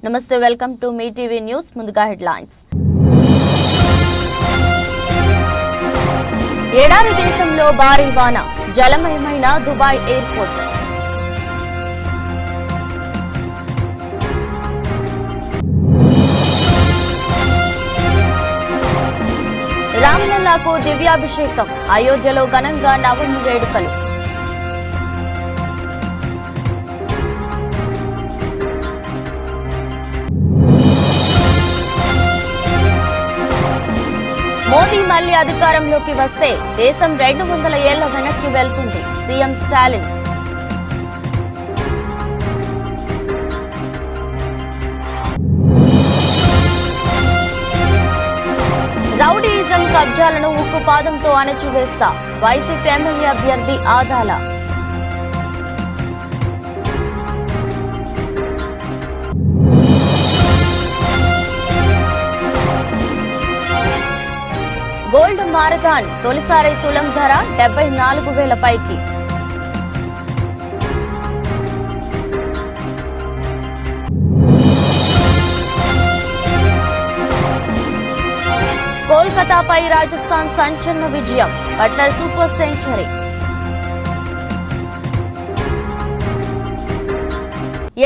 నమస్తే, welcome to me TV news. ముందుగా headlines. ఎడారి దేశంలో భారీ వాన, జలమయమైన దుబాయ్ ఎయిర్పోర్ట్. రామ్లల్లాకు దివ్యాభిషేకం, అయోధ్యలో ఘనంగా నవమి వేడుకలు. మోదీ మళ్లీ అధికారంలోకి వస్తే దేశం 200 ఏళ్ల వెనక్కి వెళ్తుంది, సీఎం స్టాలిన్. రౌడీయిజం కబ్జాలను ఉక్కుపాదంతో అణచివేస్తా, వైసీపీ ఎమ్మెల్యే అభ్యర్థి ఆదాల. గోల్డ్ మారథాన్ తొలిసారి తులం ధర 74,000 పైకి. కోల్కతాపై రాజస్థాన్ సంచలన విజయం, బట్లర్ సూపర్ సెంచరీ.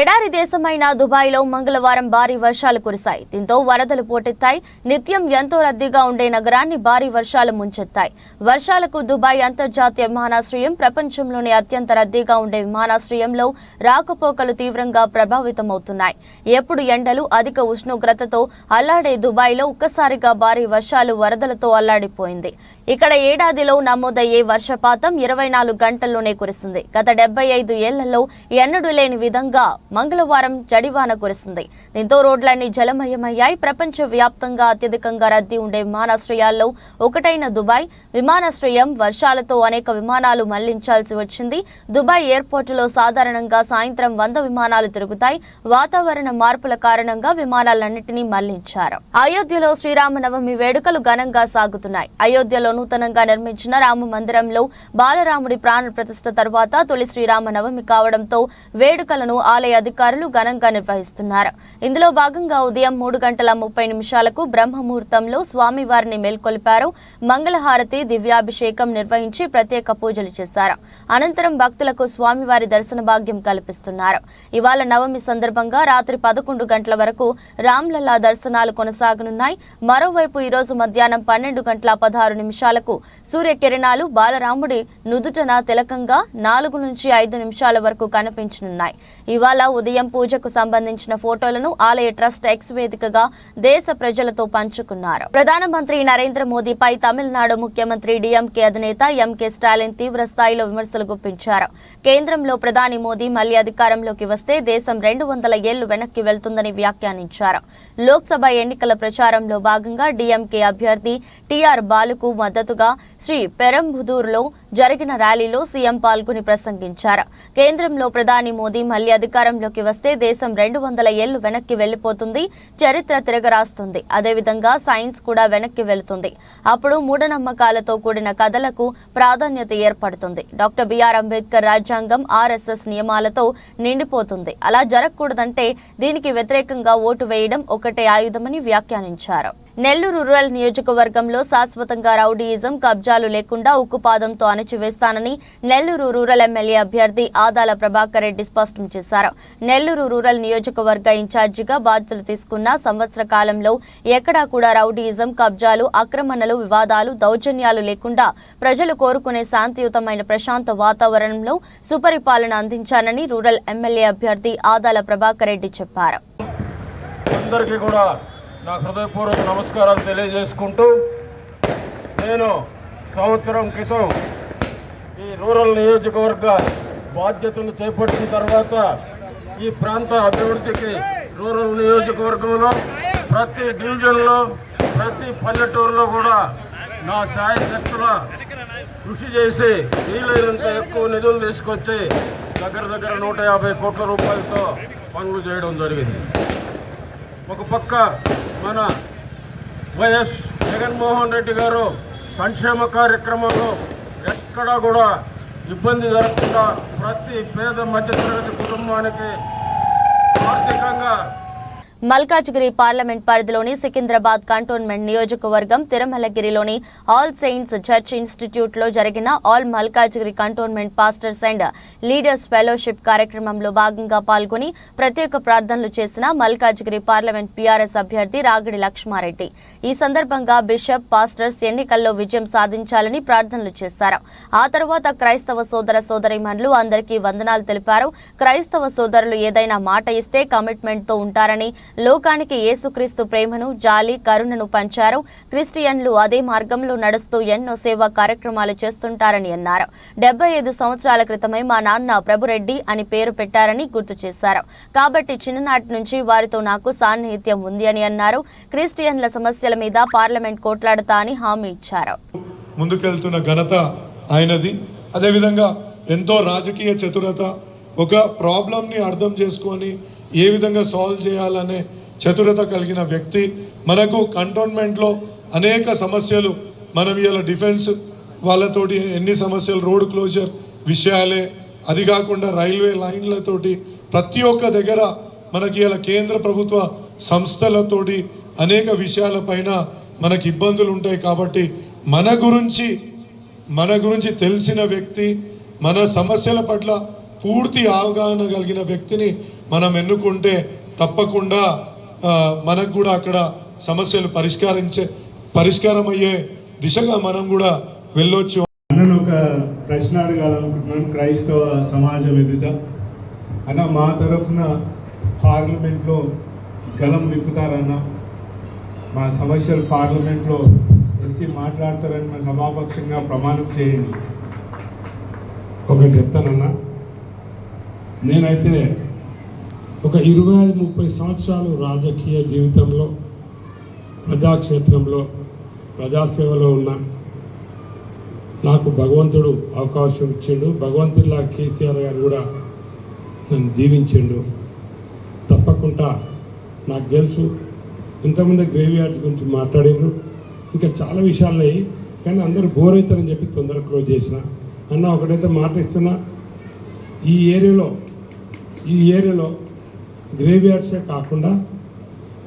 ఎడారి దేశమైన దుబాయ్లో మంగళవారం భారీ వర్షాలు కురిశాయి. దీంతో వరదలు పోటెత్తాయి. నిత్యం ఎంతో రద్దీగా ఉండే నగరాన్ని భారీ వర్షాలు ముంచెత్తాయి. వర్షాలకు దుబాయ్ అంతర్జాతీయ విమానాశ్రయం ప్రపంచంలోనే అత్యంత రద్దీగా ఉండే విమానాశ్రయంలో రాకపోకలు తీవ్రంగా ప్రభావితమవుతున్నాయి. ఎప్పుడు ఎండలు, అధిక ఉష్ణోగ్రతతో అల్లాడే దుబాయ్లో ఒక్కసారిగా భారీ వర్షాలు వరదలతో అల్లాడిపోయింది. ఇక్కడ ఏడాదిలో నమోదయ్యే వర్షపాతం 24 గంటల్లోనే కురిసింది. గత 75 ఏళ్లలో ఎన్నడూ లేని విధంగా మంగళవారం జడివాన కురిసింది. దీంతో రోడ్లన్నీ జలమయమయ్యాయి. ప్రపంచ వ్యాప్తంగా అత్యధికంగా రద్దీ ఉండే విమానాశ్రయాల్లో ఒకటైన దుబాయ్ విమానాశ్రయం వర్షాలతో అనేక విమానాలు మళ్లించాల్సి వచ్చింది. దుబాయ్ ఎయిర్పోర్టులో సాధారణంగా సాయంత్రం 100 విమానాలు తిరుగుతాయి. వాతావరణ మార్పుల కారణంగా విమానాలన్నింటినీ మళ్లించారు. అయోధ్యలో శ్రీరామనవమి వేడుకలు ఘనంగా సాగుతున్నాయి. అయోధ్యలో నూతనంగా నిర్మించిన రామ మందిరంలో బాలరాముడి ప్రాణ ప్రతిష్ఠ తర్వాత తొలి శ్రీరామనవమి కావడంతో వేడుకలను ఆలయ అధికారులు ఘనంగా నిర్వహిస్తున్నారు. ఇందులో భాగంగా ఉదయం 3:30 బ్రహ్మముహూర్తంలో స్వామివారిని మేల్కొల్పారు. మంగళహారతి, దివ్యాభిషేకం నిర్వహించి ప్రత్యేక పూజలు చేశారు. అనంతరం భక్తులకు స్వామివారి దర్శన భాగ్యం కల్పిస్తున్నారు. ఇవాళ నవమి సందర్భంగా రాత్రి 11 గంటల వరకు రామ్లల్లా దర్శనాలు కొనసాగనున్నాయి. మరోవైపు ఈరోజు మధ్యాహ్నం 12:16 సూర్యకిరణాలు బాలరాముడి నుదుటన తిలకంగా 4 నుంచి 5 నిమిషాల వరకు కనిపించనున్నాయి. ఇవాళ ఉదయం పూజకు సంబంధించిన ఫోటోలను ఆలయ ట్రస్ట్ ఎక్స్ వేదికగా దేశ ప్రజలతో పంచుకున్నారు. ప్రధానమంత్రి నరేంద్ర మోదీపై తమిళనాడు ముఖ్యమంత్రి డిఎంకే అధినేత ఎంకే స్టాలిన్ తీవ్ర స్థాయిలో విమర్శలు గుప్పించారు. కేంద్రంలో ప్రధాని మోదీ మళ్లీ అధికారంలోకి వస్తే దేశం 200 ఏళ్లు వెనక్కి వెళ్తుందని వ్యాఖ్యానించారు. లోక్సభ ఎన్నికల ప్రచారంలో భాగంగా డిఎంకే అభ్యర్థి టిఆర్ బాలుకు మద్దతుగా శ్రీ పెరంబుదూరులో జరిగిన ర్యాలీలో సీఎం పాల్గొని ప్రసంగించారు. కేంద్రంలో ప్రధాని మోదీ మళ్లీ అధికారంలోకి వస్తే దేశం 200 ఏళ్లు వెనక్కి వెళ్లిపోతుంది, చరిత్ర తిరగరాస్తుంది. అదేవిధంగా సైన్స్ కూడా వెనక్కి వెళుతుంది. అప్పుడు మూఢనమ్మకాలతో కూడిన కథలకు ప్రాధాన్యత ఏర్పడుతుంది. డాక్టర్ బిఆర్ అంబేద్కర్ రాజ్యాంగం ఆర్ఎస్ఎస్ నియమాలతో నిండిపోతుంది. అలా జరగకూడదంటే దీనికి వ్యతిరేకంగా ఓటు వేయడం ఒకటే ఆయుధమని వ్యాఖ్యానించారు. నెల్లూరు రూరల్ నియోజకవర్గంలో శాశ్వతంగా రౌడీయిజం కబ్జాలు లేకుండా ఉక్కుపాదంతో అణచివేస్తానని నెల్లూరు రూరల్ ఎమ్మెల్యే అభ్యర్థి ఆదాల ప్రభాకర్ రెడ్డి స్పష్టం చేశారు. నెల్లూరు రూరల్ నియోజకవర్గ ఇన్ఛార్జిగా బాధ్యతలు తీసుకున్న సంవత్సర కాలంలో ఎక్కడా కూడా రౌడీయిజం, కబ్జాలు, ఆక్రమణలు, వివాదాలు, దౌర్జన్యాలు లేకుండా ప్రజలు కోరుకునే శాంతియుతమైన ప్రశాంత వాతావరణంలో సుపరిపాలన అందించానని రూరల్ ఎమ్మెల్యే అభ్యర్థి ఆదాల ప్రభాకర్ రెడ్డి చెప్పారు. నా హృదయపూర్వక నమస్కారాలు తెలియజేసుకుంటూ, నేను సంవత్సరం క్రితం ఈ రూరల్ నియోజకవర్గ బాధ్యతలు చేపట్టిన తర్వాత ఈ ప్రాంత అభివృద్ధికి రూరల్ నియోజకవర్గంలో ప్రతి డివిజన్లో, ప్రతి పల్లెటూరులో కూడా నా శాయశక్తుల కృషి చేసి వీలైనంత ఎక్కువ నిధులు తీసుకొచ్చి దగ్గర 150 కోట్ల రూపాయలతో పనులు చేయడం జరిగింది. ఒక పక్క మన వైఎస్ జగన్మోహన్ రెడ్డి గారు సంక్షేమ కార్యక్రమంలో ఎక్కడా కూడా ఇబ్బంది జరగకుండా ప్రతి పేద మధ్యతరగతి కుటుంబానికి ఆర్థికంగా మల్కాజ్గిరి పార్లమెంట్ పరిధిలోని సికింద్రాబాద్ కంటోన్మెంట్ నియోజకవర్గం తిరుమలగిరిలోని ఆల్ సెయింట్స్ చర్చ్ ఇన్స్టిట్యూట్ లో జరిగిన all Malkajgiri cantonment pastors and leaders fellowship కార్యక్రమంలో భాగంగా పాల్గొని ప్రత్యేక ప్రార్థనలు చేసిన మల్కాజ్గిరి పార్లమెంట్ పీఆర్ఎస్ అభ్యర్థి రాగిడి లక్ష్మారెడ్డి. ఈ సందర్భంగా బిషప్ పాస్టర్స్ ఎన్నికల్లో విజయం సాధించాలని ప్రార్థనలు చేశారు. ఆ తర్వాత క్రైస్తవ సోదర సోదరీమణులు అందరికీ వందనాలు తెలిపారు. క్రైస్తవ సోదరులు ఏదైనా మాట ఇస్తే కమిట్మెంట్ తో ఉంటారని, లోకానికి యేసుక్రీస్తు ప్రేమను, జాలి, కరుణను పంచారు. క్రిస్టియన్లు అదే మార్గంలో నడుస్తూ ఎన్నో సేవా కార్యక్రమాలు చేస్తుంటారని అన్నారు. 75 సంవత్సరాల క్రితమే మా నాన్న ప్రభురెడ్డి అని పేరు పెట్టారని గుర్తు చేశారు. కాబట్టి చిన్ననాటి నుంచి వారితో నాకు సాన్నిహిత్యం ఉంది అని అన్నారు. క్రిస్టియన్ల సమస్యల మీద పార్లమెంట్ కోట్లాడతా అని హామీ ఇచ్చారు. ముందుకెళ్తున్న ఘనత ఆయనది. అదేవిధంగా ఎంతో రాజకీయ చతురత, ఒక ప్రాబ్లంని అర్థం చేసుకొని ఏ విధంగా సాల్వ్ చేయాలనే చతురత కలిగిన వ్యక్తి. మనకు కంటోన్మెంట్లో అనేక సమస్యలు, మనం ఇలా డిఫెన్స్ వాళ్ళతోటి ఎన్ని సమస్యలు, రోడ్ క్లోజర్ విషయాలే, అది కాకుండా రైల్వే లైన్లతోటి ప్రతి ఒక్క దగ్గర మనకి ఇలా కేంద్ర ప్రభుత్వ సంస్థలతోటి అనేక విషయాలపైన మనకి ఇబ్బందులు ఉంటాయి. కాబట్టి మన గురించి తెలిసిన వ్యక్తి, మన సమస్యల పట్ల పూర్తి అవగాహన కలిగిన వ్యక్తిని మనం ఎన్నుకుంటే తప్పకుండా మనకు కూడా అక్కడ సమస్యలు పరిష్కారం అయ్యే దిశగా మనం కూడా వెళ్ళొచ్చు. నన్ను ఒక ప్రశ్న అడగాలనుకుంటున్నాను క్రైస్తవ సమాజం ఎదుట. అన్న, మా తరఫున పార్లమెంట్లో గలం విప్పుతారన్న, మా సమస్యలు పార్లమెంట్లో ఎత్తి మాట్లాడతారని మా సభాపక్షంగా ప్రమాణం చేయండి. ఒకటి చెప్తానన్నా, నేనైతే ఒక 25-30 సంవత్సరాలు రాజకీయ జీవితంలో, ప్రజాక్షేత్రంలో, ప్రజాసేవలో ఉన్న నాకు భగవంతుడు అవకాశం ఇచ్చిండు. భగవంతుడిలా కేసీఆర్ గారు కూడా నన్ను దీవించిండు. తప్పకుండా నాకు తెలుసు, ఇంతకుముందే గ్రేవ్ యార్డ్స్ గురించి మాట్లాడిండ్రు, ఇంకా చాలా విషయాలు, కానీ అందరూ బోర్ అవుతారని చెప్పి తొందరగా క్లోజ్ చేసిన. అన్న, ఒకటైతే మాట ఇస్తున్నా, ఈ ఏరియాలో గ్రేవ్ యార్డ్సే కాకుండా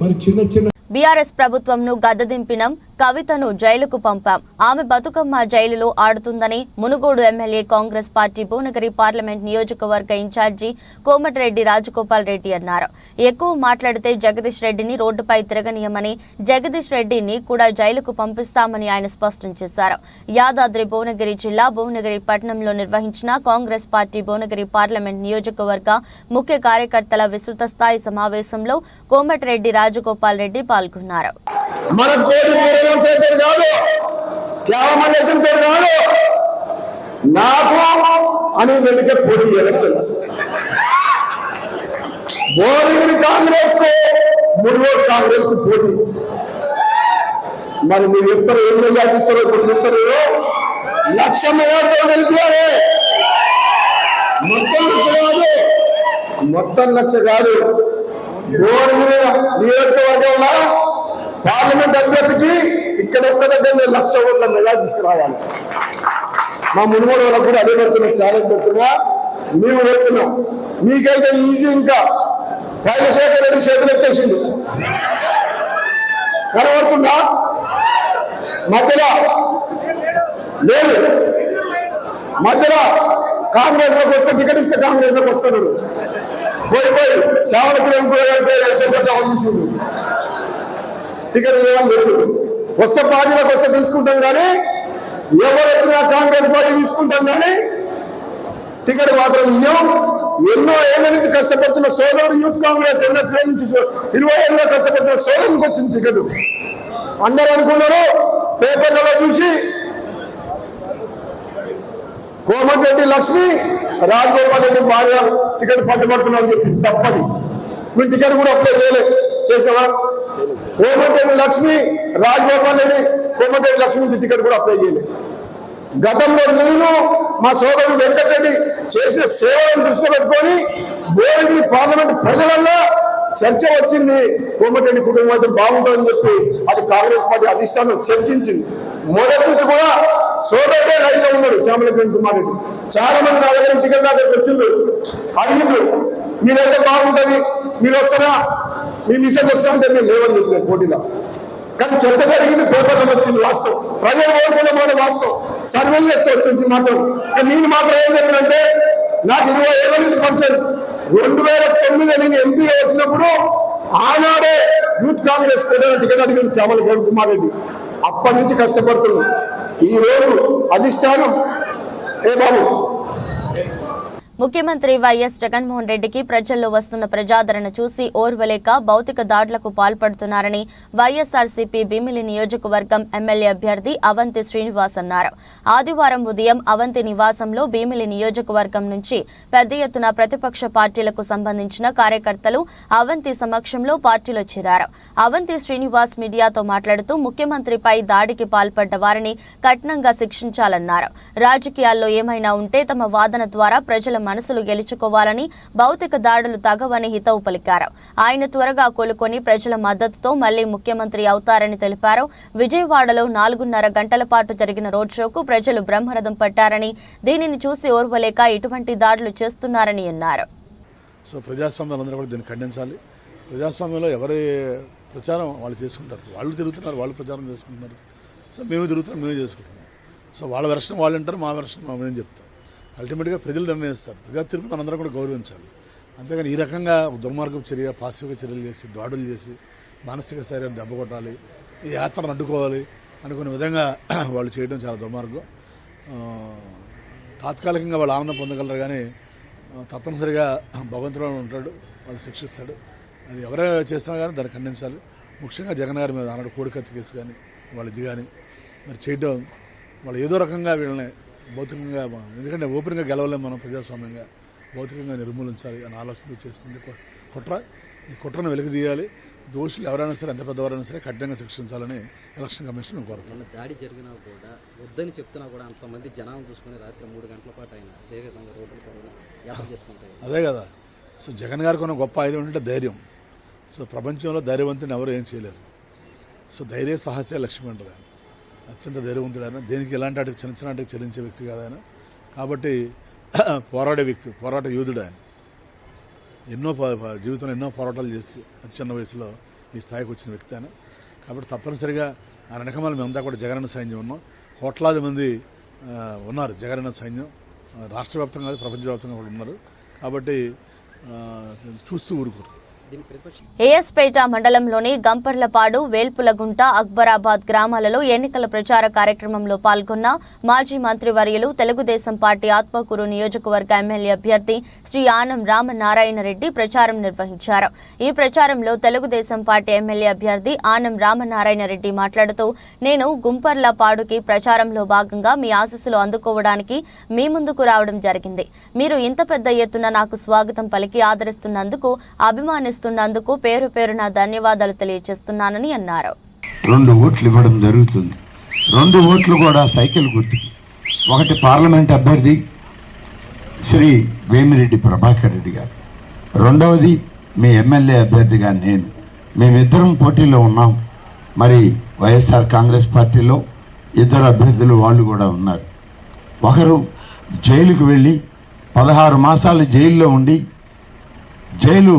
మరి చిన్న బీఆర్ఎస్ ప్రభుత్వంను గద్దదింపినం. కవితను జైలుకు పంపాం. ఆమె బతుకమ్మ జైలులో ఆడుతుందని Munugode MLA Congress party Bhuvanagiri parliament నియోజకవర్గ ఇన్ఛార్జి కోమటిరెడ్డి రాజగోపాల్ రెడ్డి అన్నారు. ఎక్కువ మాట్లాడితే జగదీష్ రెడ్డిని రోడ్డుపై తిరగనీయమని, జగదీష్ రెడ్డిని కూడా జైలుకు పంపిస్తామని ఆయన స్పష్టం చేశారు. యాదాద్రి భువనగిరి జిల్లా భువనగిరి పట్టణంలో నిర్వహించిన కాంగ్రెస్ పార్టీ భువనగిరి పార్లమెంట్ నియోజకవర్గ ముఖ్య కార్యకర్తల విస్తృత స్థాయి సమావేశంలో కోమటిరెడ్డి రాజగోపాల్ రెడ్డి పాల్గొన్నారు. నాకు అని వెళితే పోటీ ఎలక్షన్ భువనగిరి కాంగ్రెస్ కు మునుగోడు కాంగ్రెస్ కు పోటీ. మరి మీరు ఇద్దరు ఏం మెజార్టీస్తారో ఇప్పుడు చూస్తారు. 1,00,000 మెజార్టీ గెలిపారే. మొత్తం 1,00,000 కాదు. భువనగిరి నియోజకవర్గంలో పార్లమెంట్ అభ్యర్థికి ఇక్కడ ఒక్క దగ్గర 1,00,000 ఓట్ల మెజార్టీ తీసుకురావాలి. మా మునుగోడు వాళ్ళకు కూడా అదే పెడుతున్నా, ఛాలెంజ్ పెడుతున్నా, మేము పెడుతున్నాం. మీకైతే ఈజీ. ఇంకా రాజశేఖర్ రెడ్డి చేతులు ఎత్తేసిండు, కనబడుతుందా? మధ్యలో లేదు, మధ్యలో కాంగ్రెస్ లోకి వస్తే టికెట్ ఇస్తే కాంగ్రెస్ లోకి వస్తున్నాడు. పోయి సేవలకి చూసిండు, టికెట్ ఇవ్వని చెప్పి వస్తే పార్టీలోకి వస్తే తీసుకుంటాం, కానీ ఎవరు వచ్చినా కాంగ్రెస్ పార్టీ తీసుకుంటాం, కానీ టికెట్ మాత్రం ఇవ్వం. ఎన్నో ఏళ్ళ నుంచి కష్టపడుతున్న సోదరుడు యూత్ కాంగ్రెస్ ఎన్ఎస్ఏ నుంచి 20 ఏళ్ళలో కష్టపడుతున్న సోదరునికి వచ్చింది టికెట్. అందరూ అనుకున్నారు పేపర్లలో చూసి కోమటిరెడ్డి లక్ష్మి రాజగోపాల్ రెడ్డి భార్య టికెట్ పట్టుబడుతున్నా అని చెప్పి. తప్పది. మేము టికెట్ కూడా అప్లై చేసావా? కోమటిరెడ్డి లక్ష్మి రాజగోపాల్ రెడ్డి కోమటిరెడ్డి లక్ష్మి నుంచి టికెట్ కూడా అప్లై చేయలేదు. గతంలో నేను మా సోదరుడు వెంకటరెడ్డి చేసిన సేవలను దృష్టిలో పెట్టుకొని భువనగిరి పార్లమెంట్ ప్రజలల్లో చర్చ వచ్చింది. కోమటిరెడ్డి కుటుంబం అయితే బాగుంటుందని చెప్పి అది కాంగ్రెస్ పార్టీ అధిష్టానం చర్చించింది. మొదటి నుంచి కూడా సోదరుడే లైన్లో ఉన్నాడు చామలపల్లి కుమార్ రెడ్డి. చాలా మంది నా దగ్గర టికెట్ దాకా వచ్చిండ్రు, అడిగిండ్రు మీరైతే బాగుంటుంది, మీరు వస్తారా మీ మిసెస్ వస్తా అంటే మేము లేవని చెప్పిన పోటీలో. కానీ చర్చ జరిగింది, పేపర్లో వచ్చింది వాస్తవం, ప్రజలు కోరుకున్న మాట వాస్తవం, సర్వే చేస్తే వచ్చింది మాత్రం. కానీ నేను మాత్రం ఏం చెప్పినంటే నాకు 20 ఏళ్ళ నుంచి పరిచయం. 2009 నేను ఎంపీగా వచ్చినప్పుడు ఆనాడే యూత్ కాంగ్రెస్ టికెట్ అడిగింది చామల కిరణ్ కుమార్ రెడ్డి. అప్పటి నుంచి కష్టపడుతున్నాం. ఈ రోజు అధిష్టానం ఏ బాబు ముఖ్యమంత్రి వైఎస్ జగన్మోహన్ రెడ్డికి ప్రజల్లో వస్తున్న ప్రజాదరణ చూసి ఓర్వలేక భౌతిక దాడులకు పాల్పడుతున్నారని వైఎస్ఆర్సీపీ భీమిలి నియోజకవర్గం ఎమ్మెల్యే అభ్యర్థి అవంతి శ్రీనివాస్ అన్నారు. ఆదివారం ఉదయం అవంతి నివాసంలో భీమిలి నియోజకవర్గం నుంచి పెద్ద ఎత్తున ప్రతిపక్ష పార్టీలకు సంబంధించిన కార్యకర్తలు అవంతి సమక్షంలో పార్టీలో చేరారు. అవంతి శ్రీనివాస్ మీడియాతో మాట్లాడుతూ ముఖ్యమంత్రిపై దాడికి పాల్పడ్డ వారిని కఠినంగా శిక్షించాలన్నారు. రాజకీయాల్లో ఏమైనా ఉంటే తమ వాదన ద్వారా ప్రజల మనసులు గెలుచుకోవాలని, భౌతిక దాడులు తగవని హితవు పలికారు. ఆయన త్వరగా కోలుకొని ప్రజల మద్దతుతో మళ్లీ ముఖ్యమంత్రి అవుతారని తెలిపారు. విజయవాడలో 4.5 గంటల పాటు జరిగిన రోడ్ షోకు ప్రజలు బ్రహ్మరథం పట్టారని, దీనిని చూసి ఓర్వలేక ఇటువంటి దాడులు చేస్తున్నారని అన్నారు. సో ప్రజాస్వామ్యాలందరూ కూడా దీన్ని ఖండించాలి. ప్రజాస్వామ్యంలో ఎవరి ప్రచారం వాళ్ళు చేసుకుంటారు, వాళ్ళు తిరుగుతున్నారు, వాళ్ళు ప్రచారం చేసుకుంటున్నారు. సో మేము తిరుగుతున్నాం, మేమే చేసుకుంటున్నాం. సో వాళ్ళ వెర్షన్ వాళ్ళు అంటారు, మా వెర్షన్ మేము చెప్తాం. అల్టిమేట్గా ప్రజలు నిర్ణయిస్తారు. ప్రజా తీర్పు మనందరం కూడా గౌరవించాలి. అంతేగాని ఈ రకంగా దుర్మార్గపు చర్య, పాశవిక చర్యలు చేసి, దాడులు చేసి, మానసిక స్థైర్యాన్ని దెబ్బ కొట్టాలి, ఈ యాత్రను అడ్డుకోవాలి అనుకునే విధంగా వాళ్ళు చేయడం చాలా దుర్మార్గం. తాత్కాలికంగా వాళ్ళు ఆనందం పొందగలరు, కానీ తప్పనిసరిగా భగవంతుడు ఉంటాడు, వాళ్ళు శిక్షిస్తాడు. అది ఎవరే చేస్తున్నా కానీ దాన్ని ఖండించాలి. ముఖ్యంగా జగన్ గారి మీద ఆనాడు కోడికత్తి కేసు కానీ వాళ్ళు ఇది కానీ మరి చేయడం, వాళ్ళు ఏదో రకంగా వీళ్ళని భౌతికంగా, ఎందుకంటే ఓపెన్గా గెలవలేము మనం, ప్రజాస్వామ్యంగా భౌతికంగా నిర్మూలించాలి అని ఆలోచనతో చేస్తుంది కుట్ర. ఈ కుట్రను వెలికితీయాలి. దోషులు ఎవరైనా సరే, ఎంత పెద్దవారైనా సరే కఠినంగా శిక్షించాలని ఎలక్షన్ కమిషన్ మేము కోరుతున్నాం. దాడి జరిగినా కూడా వద్దని చెప్తున్నా కూడా అంతమంది జనాలను చూసుకుని రాత్రి 3 గంటల పాటు అయినా అదే విధంగా రోడ్లు కూడా యాత్ర చేసుకుంటాయి. అదే కదా. సో జగన్ గారికి ఉన్న గొప్ప ఆయుధం ఏంటంటే ధైర్యం. సో ప్రపంచంలో ధైర్యవంతుని ఎవరు ఏం చేయలేరు. సో ధైర్య సాహసే లక్ష్మి అంటారు ఆయన. అత్యంత ధైర్యవంతుడు ఆయన. దేనికి ఎలాంటి వాటికి చిన్న చిన్న వాటికి చెల్లించే వ్యక్తి కాదు ఆయన. కాబట్టి పోరాడే వ్యక్తి, పోరాట యోధుడు ఆయన. జీవితంలో ఎన్నో పోరాటాలు చేసి అతి చిన్న వయసులో ఈ స్థాయికి వచ్చిన వ్యక్తి ఆయన. కాబట్టి తప్పనిసరిగా ఆయన వెనకమాల మేమంతా కూడా జగనన్న సైన్యం ఉన్నాం. కోట్లాది మంది ఉన్నారు జగనన్న సైన్యం, రాష్ట్ర వ్యాప్తంగా కాదు ప్రపంచవ్యాప్తంగా కూడా ఉన్నారు. కాబట్టి చూస్తూ ఊరుకోరు. ఏఎస్పేట మండలంలోని గంపర్లపాడు, వేల్పులగుంట, అక్బరాబాద్ గ్రామాలలో ఎన్నికల ప్రచార కార్యక్రమంలో పాల్గొన్న మాజీ మంత్రివర్యులు, తెలుగుదేశం పార్టీ ఆత్మకూరు నియోజకవర్గ ఎమ్మెల్యే అభ్యర్థి శ్రీ ఆనం రామనారాయణ రెడ్డి ప్రచారం నిర్వహించారు. ఈ ప్రచారంలో తెలుగుదేశం పార్టీ ఎమ్మెల్యే అభ్యర్థి ఆనం రామనారాయణ రెడ్డి మాట్లాడుతూ, నేను గుంపర్లపాడుకి ప్రచారంలో భాగంగా మీ ఆశీస్సులు అందుకోవడానికి మీ ముందుకు రావడం జరిగింది. మీరు ఇంత పెద్ద ఎత్తున నాకు స్వాగతం పలికి ఆదరిస్తున్నందుకు, అభిమానిస్తున్నందుకు పేరు పేరున ధన్యవాదాలు తెలియజేస్తున్నానని అన్నారు. 2 ఓట్లు ఇవ్వడం జరుగుతుంది. 2 ఓట్లు కూడా సైకిల్ గుర్తుకి. ఒకటి పార్లమెంట్ అభ్యర్థి శ్రీ వేమిరెడ్డి ప్రభాకర్ రెడ్డి గారు, రెండవది మీ ఎమ్మెల్యే అభ్యర్థిగా నేను. మేమిద్దరం పోటీలో ఉన్నాం. మరి వైఎస్ఆర్ కాంగ్రెస్ పార్టీలో 2 అభ్యర్థులు వాళ్ళు కూడా ఉన్నారు. ఒకరు జైలుకు వెళ్ళి 16 మాసాలు జైల్లో ఉండి, జైలు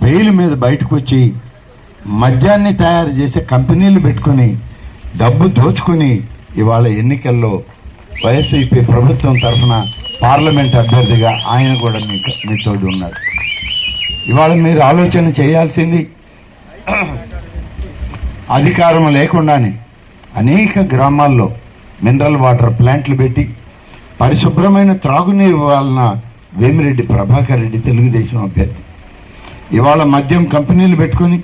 బెయిల్ మీద బయటకు వచ్చి మద్యాన్ని తయారు చేసే కంపెనీలు పెట్టుకుని డబ్బు దోచుకుని ఇవాళ ఎన్నికల్లో వైఎస్పీ ప్రభుత్వం తరఫున పార్లమెంట్ అభ్యర్థిగా ఆయన కూడా మీతో ఉన్నారు. ఇవాళ మీరు ఆలోచన చేయాల్సింది, అధికారం లేకుండానే అనేక గ్రామాల్లో మినరల్ వాటర్ ప్లాంట్లు పెట్టి పరిశుభ్రమైన త్రాగునీరు ఇవ్వాలన్న వేమిరెడ్డి ప్రభాకర్ రెడ్డి తెలుగుదేశం అభ్యర్థి ఇవాళ మద్యం కంపెనీలు పెట్టుకుని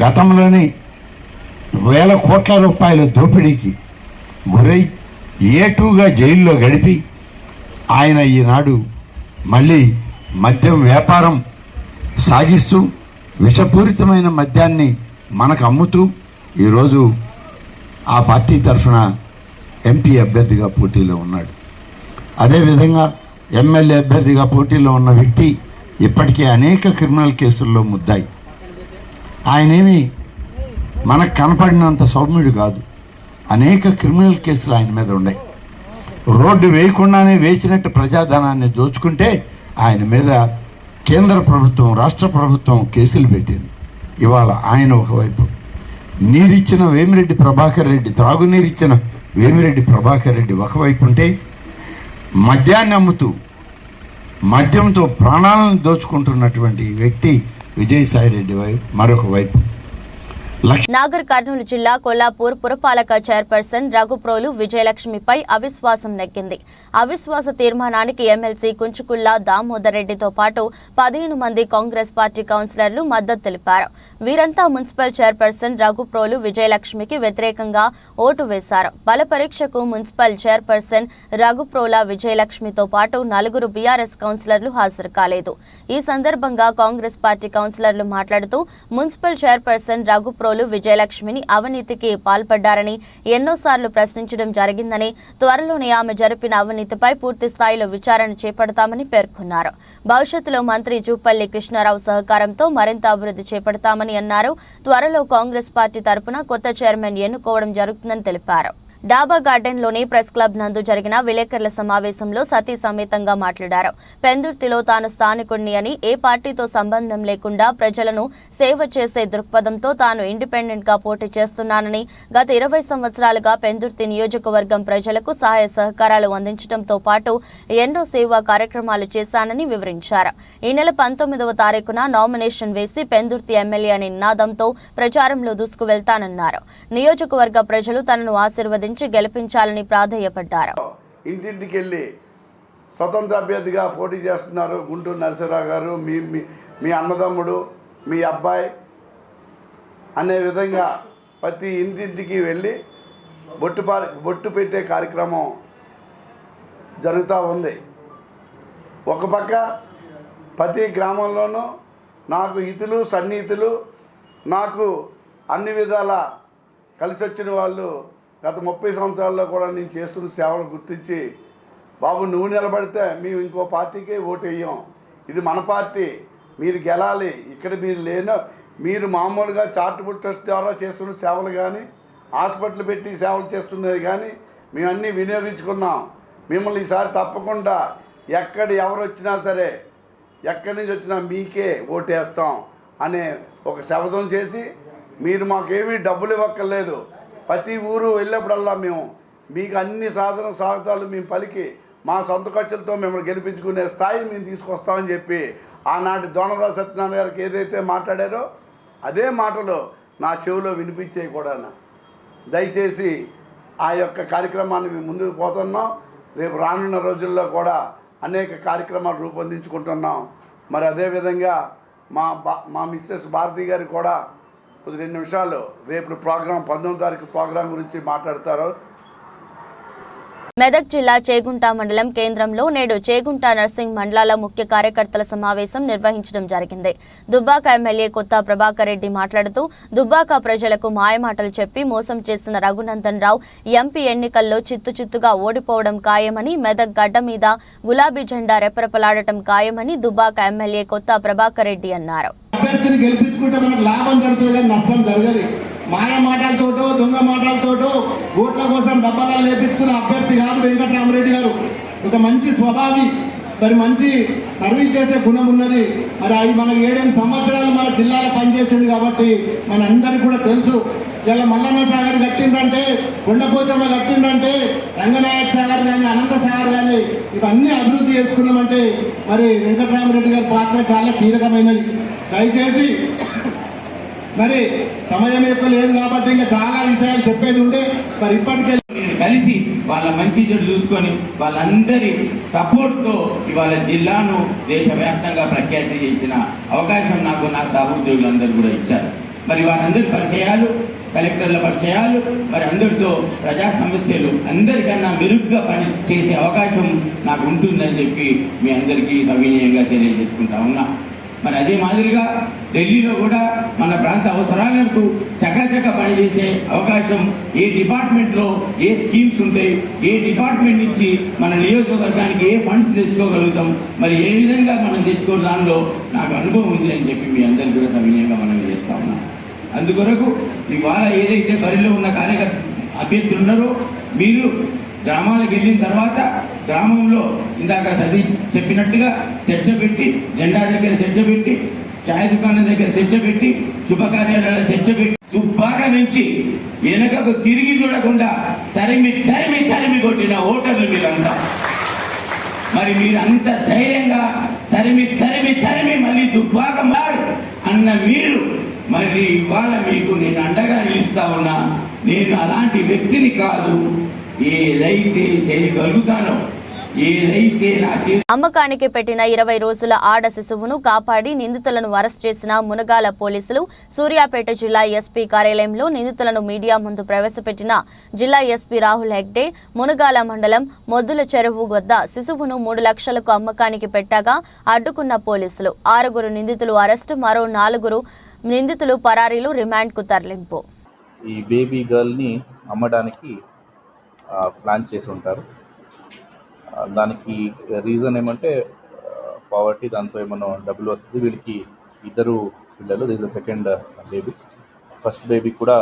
గతంలోనే వేల కోట్ల రూపాయల దోపిడీకి గురై ఏటూగా జైల్లో గడిపి ఆయన ఈనాడు మళ్ళీ మద్యం వ్యాపారం సాగిస్తూ విషపూరితమైన మద్యాన్ని మనకు అమ్ముతూ ఈరోజు ఆ పార్టీ తరఫున ఎంపీ అభ్యర్థిగా పోటీలో ఉన్నాడు. అదేవిధంగా ఎమ్మెల్యే అభ్యర్థిగా పోటీలో ఉన్న వ్యక్తి ఇప్పటికే అనేక క్రిమినల్ కేసుల్లో ముద్దాయి. ఆయనేమి మనకు కనపడినంత సౌమ్యుడు కాదు. అనేక క్రిమినల్ కేసులు ఆయన మీద ఉన్నాయి. రోడ్డు వేయకుండానే వేసినట్టు ప్రజాధనాన్ని దోచుకుంటే ఆయన మీద కేంద్ర ప్రభుత్వం, రాష్ట్ర ప్రభుత్వం కేసులు పెట్టింది. ఇవాళ ఆయన ఒకవైపు, నీరిచ్చిన వేమిరెడ్డి ప్రభాకర్ రెడ్డి, త్రాగునీరిచ్చిన వేమిరెడ్డి ప్రభాకర్ రెడ్డి ఒకవైపు ఉంటే, మద్యాన్ని అమ్ముతూ మద్యంతో ప్రాణాలను దోచుకుంటున్నటువంటి వ్యక్తి విజయసాయిరెడ్డి మరొక వైపు. నాగర్ కర్నూలు జిల్లా కొల్లాపూర్ పురపాలక చైర్పర్సన్ రఘుప్రోలు విజయలక్ష్మిపై అవిశ్వాసం నెగ్గింది. అవిశ్వాస తీర్మానానికి ఎమ్మెల్సీ కుంచుకుల్లా దామోదర్ రెడ్డితో పాటు 15 మంది కాంగ్రెస్ పార్టీ కౌన్సిలర్లు మద్దతు తెలిపారు. వీరంతా మున్సిపల్ చైర్పర్సన్ రఘుప్రోలు విజయలక్ష్మికి వ్యతిరేకంగా ఓటు వేశారు. బలపరీక్షకు మున్సిపల్ చైర్పర్సన్ రఘుప్రోల విజయలక్ష్మితో పాటు 4 బీఆర్ఎస్ కౌన్సిలర్లు హాజరు కాలేదు. ఈ సందర్భంగా కాంగ్రెస్ పార్టీ కౌన్సిలర్లు మాట్లాడుతూ మున్సిపల్ చైర్పర్సన్ రఘుప్రోలు విజయలక్ష్మిని అవినీతికి పాల్పడ్డారని ఎన్నోసార్లు ప్రశ్నించడం జరిగిందని, త్వరలోనే ఆమె జరిపిన అవినీతిపై పూర్తి స్థాయిలో విచారణ చేపడతామని పేర్కొన్నారు. భవిష్యత్తులో మంత్రి జూపల్లి కృష్ణారావు సహకారంతో మరింత అభివృద్ధి చేపడతామని అన్నారు. త్వరలో కాంగ్రెస్ పార్టీ తరపున కొత్త చైర్మన్ ఎన్నుకోవడం జరుగుతుందని తెలిపారు. డాబా గార్డెన్లోని ప్రెస్ క్లబ్ నందు జరిగిన విలేకరుల సమావేశంలో సతీ సమేతంగా మాట్లాడారు. పెందుర్తిలో తాను స్థానికుడిని అని, ఏ పార్టీతో సంబంధం లేకుండా ప్రజలను సేవ చేసే దృక్పథంతో తాను ఇండిపెండెంట్ గా పోటీ చేస్తున్నానని, గత 20 సంవత్సరాలుగా పెందుర్తి నియోజకవర్గం ప్రజలకు సహాయ సహకారాలు అందించడంతో పాటు ఎన్నో సేవా కార్యక్రమాలు చేశానని వివరించారు. ఈ నెల 19వ తారీఖున నామినేషన్ వేసి పెందుర్తి ఎమ్మెల్యే అనే నినాదంతో ప్రచారంలో దూసుకు వెళ్తానన్నారు. నియోజకవర్గ ప్రజలు తనను ఆశీర్వదించి గెలిపించాలని ప్రాధేయపడ్డారు. ఇంటింటికి వెళ్ళి స్వతంత్ర అభ్యర్థిగా పోటీ చేస్తున్నారు గుంటూరు నరసింహరావు గారు, మీ అన్నదమ్ముడు, మీ అబ్బాయి అనే విధంగా ప్రతి ఇంటింటికి వెళ్ళి బొట్టు పెట్టే కార్యక్రమం జరుగుతూ ఉంది. ఒక పక్క ప్రతి గ్రామంలోనూ నాకు హితులు సన్నిహితులు, నాకు అన్ని విధాల కలిసి వచ్చిన వాళ్ళు గత 30 సంవత్సరాల్లో కూడా నేను చేస్తున్న సేవలు గుర్తించి, బాబు నువ్వు నిలబడితే మేము ఇంకో పార్టీకే ఓటు వేయం, ఇది మన పార్టీ, మీరు గెలాలి, ఇక్కడ మీరు మామూలుగా చారిటబుల్ ట్రస్ట్ ద్వారా చేస్తున్న సేవలు కానీ, హాస్పిటల్ పెట్టి సేవలు చేస్తున్నది కానీ మేము అన్నీ వినియోగించుకున్నాం. మిమ్మల్ని ఈసారి తప్పకుండా ఎవరు వచ్చినా సరే, ఎక్కడి నుంచి వచ్చినా మీకే ఓటేస్తాం అనే ఒక శపథం చేసి, మీరు మాకేమీ డబ్బులు ఇవ్వక్కర్లేదు, ప్రతి ఊరు వెళ్ళేప్పుడల్లా మేము మీకు అన్ని సాధన స్వాగతాలు మేము పలికి మా సొంత ఖర్చులతో మిమ్మల్ని గెలిపించుకునే స్థాయిని మేము తీసుకొస్తామని చెప్పి ఆనాటి దోనరావు సత్యనారాయణ గారికి ఏదైతే మాట్లాడారో అదే మాటలు నా చెవిలో వినిపించే కూడా. దయచేసి ఆ యొక్క కార్యక్రమాన్ని మేము ముందుకు పోతున్నాం. రేపు రానున్న రోజుల్లో కూడా అనేక కార్యక్రమాలు రూపొందించుకుంటున్నాం. మరి అదేవిధంగా మా మిస్సెస్ భారతి గారు కూడా 2 నిమిషాలు రేపు ప్రోగ్రాం 19వ తారీఖు ప్రోగ్రాం గురించి మాట్లాడతారు. మెదక్ జిల్లా చేగుంట మండలం కేంద్రంలో నేడు చేగుంట నర్సింగ్ మండలాల ముఖ్య కార్యకర్తల సమావేశం నిర్వహించడం జరిగింది. దుబ్బాక ఎమ్మెల్యే కొత్త ప్రభాకర్ రెడ్డి మాట్లాడుతూ, దుబ్బాక ప్రజలకు మాయమాటలు చెప్పి మోసం చేసిన రఘునందన్ రావు ఎంపీ ఎన్నికల్లో చిత్తుగా ఓడిపోవడం ఖాయమని, మెదక్ గడ్డ మీద గులాబీ జెండా రెపరెపలాడటం ఖాయమని దుబ్బాక ఎమ్మెల్యే కొత్త ప్రభాకర్ రెడ్డి అన్నారు. అభ్యర్థిని గెలిపించుకుంటే మనకు లాభం జరుగుతుంది కానీ నష్టం జరగదు. మాయ మాటలతోటో దొంగ మాటలతోటో ఓట్ల కోసం డబ్బాలు లేపించుకున్న అభ్యర్థి కాదు వెంకటరామరెడ్డి గారు. ఒక మంచి స్వభావి, మరి మంచి సర్వీస్ చేసే గుణం ఉన్నది. మరి అది మనకు 7 సంవత్సరాలు మన జిల్లాలో పనిచేసింది కాబట్టి మనందరికీ కూడా తెలుసు. ఇలా మల్లన్న సాగర్ కట్టిందంటే, కొండపోచమ్మ కట్టిందంటే, రంగనాయక సాగర్ కానీ అనంత సాగర్ కానీ ఇవన్నీ అభివృద్ధి చేసుకున్నామంటే మరి వెంకటరామరెడ్డి గారి పాత్ర చాలా కీలకమైనది. దయచేసి మరి సమయం ఎక్కువ లేదు కాబట్టి ఇంకా చాలా విషయాలు చెప్పేది ఉంటే మరి ఇప్పటికే కలిసి వాళ్ళ మంచి చెడు చూసుకొని వాళ్ళందరి సపోర్ట్తో ఇవాళ జిల్లాను దేశవ్యాప్తంగా ప్రఖ్యాతి చేసిన అవకాశం నాకు నా సహోద్యోగులందరూ కూడా ఇచ్చారు. మరి వారందరి పరిచయాలు, కలెక్టర్ల పరిచయాలు, మరి అందరితో ప్రజా సమస్యలు అందరికన్నా మెరుగ్గా పని చేసే అవకాశం నాకు ఉంటుందని చెప్పి మీ అందరికీ సవినయంగా తెలియజేసుకుంటా ఉన్నా. మరి అదే మాదిరిగా ఢిల్లీలో కూడా మన ప్రాంత అవసరాలకు చకచక పనిచేసే అవకాశం, ఏ డిపార్ట్మెంట్లో ఏ స్కీమ్స్ ఉంటాయి, ఏ డిపార్ట్మెంట్ నుంచి మన నియోజకవర్గానికి ఏ ఫండ్స్ తెచ్చుకోగలుగుతాం, మరి ఏ విధంగా మనం తెచ్చుకో దానిలో నాకు అనుభవం ఉంది అని చెప్పి మీ అందరికీ కూడా సవినయంగా మనం చేస్తా ఉన్నాం. అందుకొరకు ఇవాళ ఏదైతే బరిలో ఉన్న అభ్యర్థులు ఉన్నారో మీరు గ్రామాలకు వెళ్ళిన తర్వాత గ్రామంలో ఇందాక సతీష్ చెప్పినట్టుగా చర్చ పెట్టి, జెండా దగ్గర చర్చ పెట్టి ఛాయ్ దుకాణం దగ్గర చర్చపెట్టి, శుభకార్యాలలో చర్చపెట్టి, దుబ్బాగా నుంచి వెనుకకు తిరిగి చూడకుండా తరిమి తరిమి తరిమి కొట్టిన ఓటర్లు మీరంతా. మరి మీరంత ధైర్యంగా తరిమి తరిమి తరిమి మళ్ళీ దుబ్బాగా మారు అన్న మీరు మరి ఇవాళ మీకు నేను అండగా నిలుస్తా ఉన్నా. నేను అలాంటి వ్యక్తిని కాదు. ఏదైతే చేయగలుగుతానో, ఏదైతే నా అమ్మకానికి పెట్టిన 20 రోజుల ఆడ శిశువును కాపాడి నిందితులను అరెస్ట్ చేసిన మునగాల పోలీసులు సూర్యాపేట జిల్లా ఎస్పీ కార్యాలయంలో నిందితులను మీడియా ముందు ప్రవేశపెట్టిన జిల్లా ఎస్పీ రాహుల్ హెగ్డే మునగాల మండలం మొద్దుల చెరువు వద్ద శిశువును 3 లక్షలకు అమ్మకానికి పెట్టగా అడ్డుకున్న పోలీసులు 6 నిందితులు అరెస్టు, మరో 4 నిందితులు పరారీలు, రిమాండ్కు తరలింపు. ఈ బేబీ గర్ల్ని అమ్మడానికి ప్లాన్ చేసి ఉంటారు. దానికి రీజన్ ఏమంటే పావర్టీ, దాంతో ఏమన్నా డబ్బులు వస్తుంది. వీళ్ళకి 2 పిల్లలు, this the second baby. First baby కూడా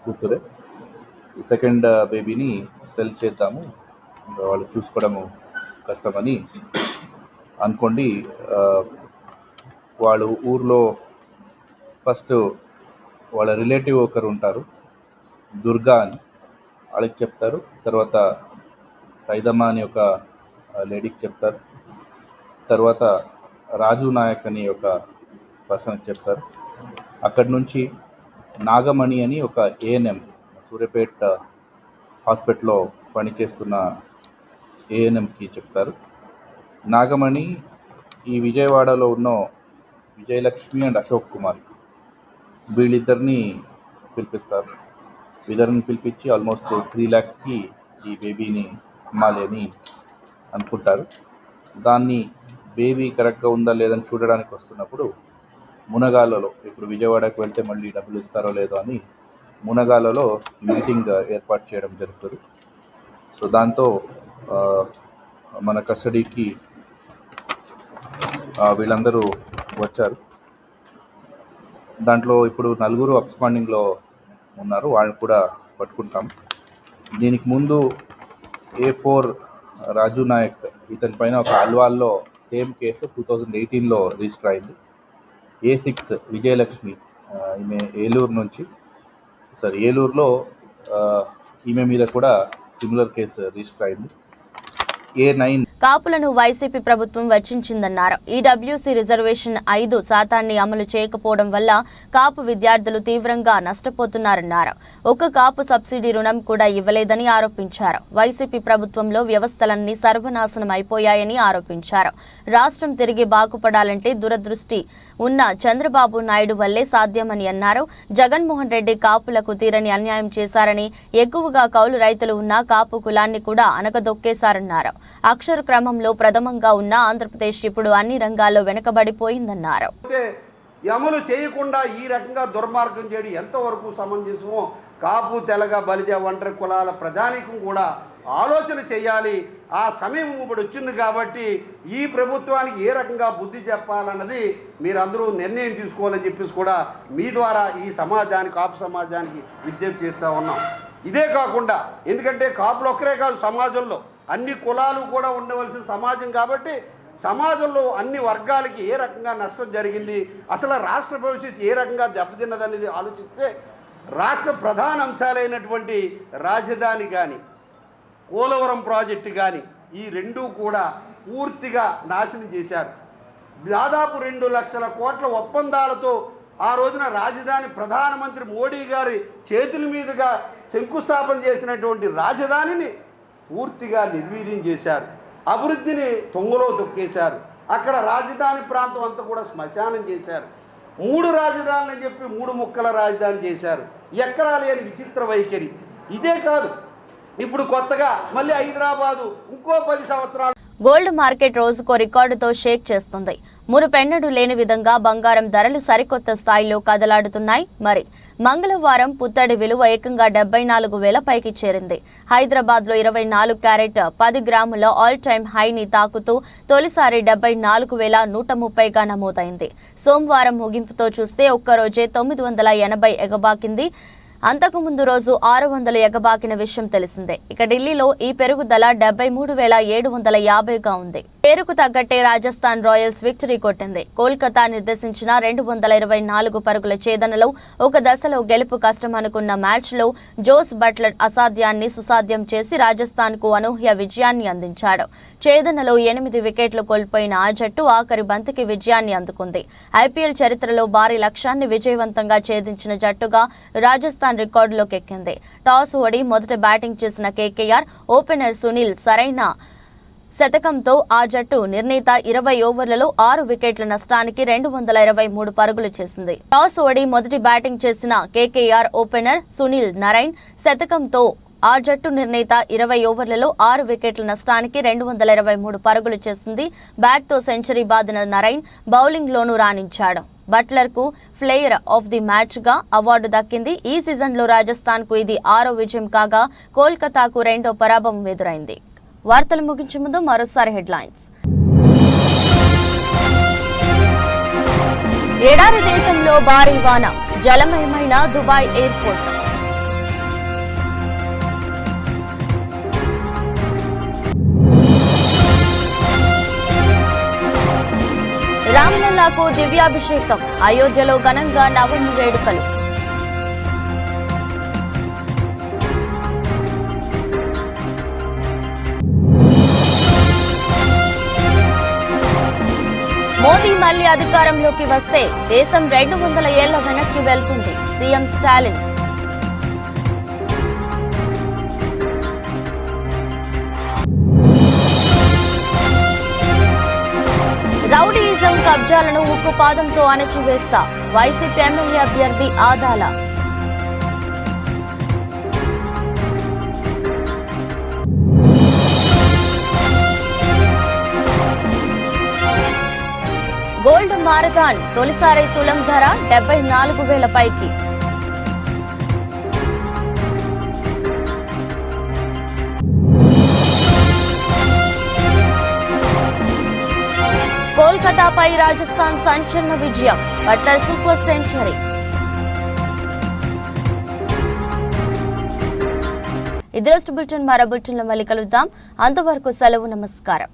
కూతురే. సెకండ్ బేబీని సెల్ చేద్దాము, వాళ్ళు చూసుకోవడము కష్టమని అనుకోండి. వాళ్ళు ఊర్లో ఫస్ట్ వాళ్ళ రిలేటివ్ ఒకరు ఉంటారు, దుర్గా అని, వాళ్ళకి చెప్తారు. తర్వాత సైదమ్మ అని ఒక లేడీకి చెప్తారు. తర్వాత రాజు నాయక్ అని ఒక పర్సన్కి చెప్తారు. అక్కడి నుంచి నాగమణి అని ఒక ఏఎన్ఎం, సూర్యాపేట హాస్పిటల్లో పనిచేస్తున్న ఏఎన్ఎంకి చెప్తారు. నాగమణి ఈ విజయవాడలో ఉన్న విజయలక్ష్మి అండ్ అశోక్ కుమార్, వీళ్ళిద్దరిని పిలిపిస్తారు. వీళ్ళని పిలిపించి ఆల్మోస్ట్ 3 lakhsకి ఈ బేబీని అమ్మాలి అని అనుకుంటారు. దాన్ని బేబీ కరెక్ట్గా ఉందా లేదని చూడడానికి వస్తున్నప్పుడు మునగాలలో, ఇప్పుడు విజయవాడకు వెళ్తే మళ్ళీ డబ్బులు ఇస్తారో లేదో అని మునగాలలో మీటింగ్ ఏర్పాటు చేయడం జరుగుతుంది. సో దాంతో మన కస్టడీకి వీళ్ళందరూ వచ్చారు. దాంట్లో ఇప్పుడు 4 అబ్స్కాండింగ్లో ఉన్నారు, వాళ్ళని కూడా పట్టుకుంటాం. దీనికి ముందు A4 రాజు నాయక్, ఇతని పైన ఒక అల్వాల్లో సేమ్ కేసు 2018లో రిజిస్టర్ అయింది. A6 విజయలక్ష్మి, ఈమె ఏలూరులో ఈమె మీద కూడా సిమిలర్ కేసు రిజిస్టర్ అయింది. A9 కాపులను వైసీపీ ప్రభుత్వం వెచ్చించిందన్నారు. ఈడబ్ల్యూసీ రిజర్వేషన్ 5% అమలు చేయకపోవడం వల్ల కాపు విద్యార్థులు తీవ్రంగా నష్టపోతున్నారన్నారు. ఒక కాపు సబ్సిడీ రుణం కూడా ఇవ్వలేదని ఆరోపించారు. వైసీపీ ప్రభుత్వంలో వ్యవస్థలన్నీ సర్వనాశనం అయిపోయాయని ఆరోపించారు. రాష్ట్రం తిరిగి బాగుపడాలంటే దూరదృష్టి ఉన్న చంద్రబాబు నాయుడు వల్లే సాధ్యమని అన్నారు. జగన్మోహన్ రెడ్డి కాపులకు తీరని అన్యాయం చేశారని, ఎక్కువగా కౌలు రైతులు ఉన్న కాపు కులాన్ని కూడా అనగదొక్కేశారన్నారు. అక్షర క్రమంలో ప్రథమంగా ఉన్న ఆంధ్రప్రదేశ్ ఇప్పుడు అన్ని రంగాల్లో వెనుకబడిపోయిందన్నారు. అమలు చేయకుండా ఈ రకంగా దుర్మార్గం చేయడం ఎంతవరకు సమంజసమో కాపు, తెలగ, బలిజ, ఒంటరి కులాల ప్రజానీకం కూడా ఆలోచన చేయాలి. ఆ సమయం ఇప్పుడు వచ్చింది కాబట్టి ఈ ప్రభుత్వానికి ఏ రకంగా బుద్ధి చెప్పాలన్నది మీరందరూ నిర్ణయం తీసుకోవాలని చెప్పేసి కూడా మీ ద్వారా ఈ సమాజానికి, కాపు సమాజానికి విజ్ఞప్తి చేస్తూ ఉన్నాం. ఇదే కాకుండా, ఎందుకంటే కాపులు ఒక్కరే కాదు, సమాజంలో అన్ని కులాలు కూడా ఉండవలసిన సమాజం కాబట్టి సమాజంలో అన్ని వర్గాలకి ఏ రకంగా నష్టం జరిగింది, అసలు రాష్ట్ర భవిష్యత్తు ఏ రకంగా దెబ్బతిన్నదనేది ఆలోచిస్తే రాష్ట్ర ప్రధాన అంశాలైనటువంటి రాజధాని కానీ, పోలవరం ప్రాజెక్టు కానీ, ఈ రెండూ కూడా పూర్తిగా నాశనం చేశారు. దాదాపు 2 లక్షల కోట్ల ఒప్పందాలతో ఆ రోజున రాజధాని ప్రధానమంత్రి మోడీ గారి చేతుల మీదుగా శంకుస్థాపన చేసినటువంటి రాజధానిని పూర్తిగా నిర్వీర్యం చేశారు. అభివృద్ధిని తొంగలో తొక్కేశారు. అక్కడ రాజధాని ప్రాంతం అంతా కూడా శ్మశానం చేశారు. 3 రాజధానులని చెప్పి 3 ముక్కల రాజధాని చేశారు. ఎక్కడా లేని విచిత్ర వైఖరి. ఇదే కాదు, ఇప్పుడు కొత్తగా మళ్ళీ హైదరాబాదు ఇంకో 10 సంవత్సరాలు గోల్డ్ మార్కెట్ రోజుకో రికార్డుతో షేక్ చేస్తుంది. మునుపెన్నడూ లేని విధంగా బంగారం ధరలు సరికొత్త స్థాయిలో కదలాడుతున్నాయి. మరి మంగళవారం పుత్తడి విలువ ఏకంగా 74,000 పైకి చేరింది. హైదరాబాద్లో 24 క్యారెట్ 10 గ్రాముల ఆల్ టైమ్ హైని తాకుతూ తొలిసారి 74,130గా నమోదైంది. సోమవారం ముగింపుతో చూస్తే ఒక్కరోజే 980 ఎగబాకింది. అంతకుముందు రోజు 600 ఎగబాకిన విషయం తెలిసిందే. ఇక ఢిల్లీలో ఈ పెరుగుదల 73,750గా ఉంది. పేరుకు తగ్గట్టే రాజస్థాన్ రాయల్స్ విక్టరీ కొట్టింది. కోల్కతా నిర్దేశించిన 224 పరుగుల ఛేదనలో ఒక దశలో గెలుపు కష్టం అనుకున్న మ్యాచ్లో జోస్ బట్లర్ అసాధ్యాన్ని సుసాధ్యం చేసి రాజస్థాన్కు అనూహ్య విజయాన్ని అందించాడు. ఛేదనలో 8 వికెట్లు కోల్పోయిన ఆ జట్టు ఆఖరి బంతికి విజయాన్ని అందుకుంది. ఐపీఎల్ చరిత్రలో భారీ లక్ష్యాన్ని విజయవంతంగా ఛేదించిన జట్టుగా రాజస్థాన్ రికార్డులోకి ఎక్కింది. టాస్ ఓడి మొదట బ్యాటింగ్ చేసిన కేకేఆర్ ఓపెనర్ సునీల్ సరైన శతకంతో ఆ జట్టు నిర్ణీత 20 ఓవర్లలో 6 వికెట్ల నష్టానికి 223 పరుగులు చేసింది. టాస్ ఓడి మొదటి బ్యాటింగ్ చేసిన కేకేఆర్ ఓపెనర్ సునీల్ నరైన్ శతకంతో ఆ జట్టు నిర్ణీత 20 ఓవర్లలో 6 వికెట్ల నష్టానికి 223 పరుగులు చేసింది. బ్యాట్తో సెంచరీ బాదిన నరైన్ బౌలింగ్లోనూ రాణించాడు. బట్లర్కు ప్లేయర్ ఆఫ్ ది మ్యాచ్గా అవార్డు దక్కింది. ఈ సీజన్లో రాజస్థాన్కు ఇది 6వ విజయం కాగా కోల్కతాకు 2వ పరాభవం ఎదురైంది. వార్తలు ముగించే ముందు మరోసారి హెడ్లైన్స్. ఎడారి దేశంలో భారీ వాన, జలమయమైన దుబాయ్ ఎయిర్పోర్ట్. రామ్లల్లాకు దివ్యాభిషేకం, అయోధ్యలో ఘనంగా నవమి వేడుకలు. మోదీ మళ్లీ అధికారంలోకి వస్తే దేశం 200 ఏళ్ల వెనక్కి వెళ్తుంది, సీఎం స్టాలిన్. రౌడీయిజం కబ్జాలను ఉక్కుపాదంతో అణచివేస్తా, వైసీపీ ఎమ్మెల్యే అభ్యర్థి ఆదాల. గోల్డ్ మారథాన్ తొలిసారి తులం ధర 74,000 పైకి. కోల్కతాపై రాజస్థాన్ సంచలన విజయం, బట్లర్ సూపర్ సెంచరీ. ఇది రోజు బులెటిన్. మరో బులెటిన్లో మళ్ళీ కలుద్దాం. అంతవరకు సెలవు, నమస్కారం.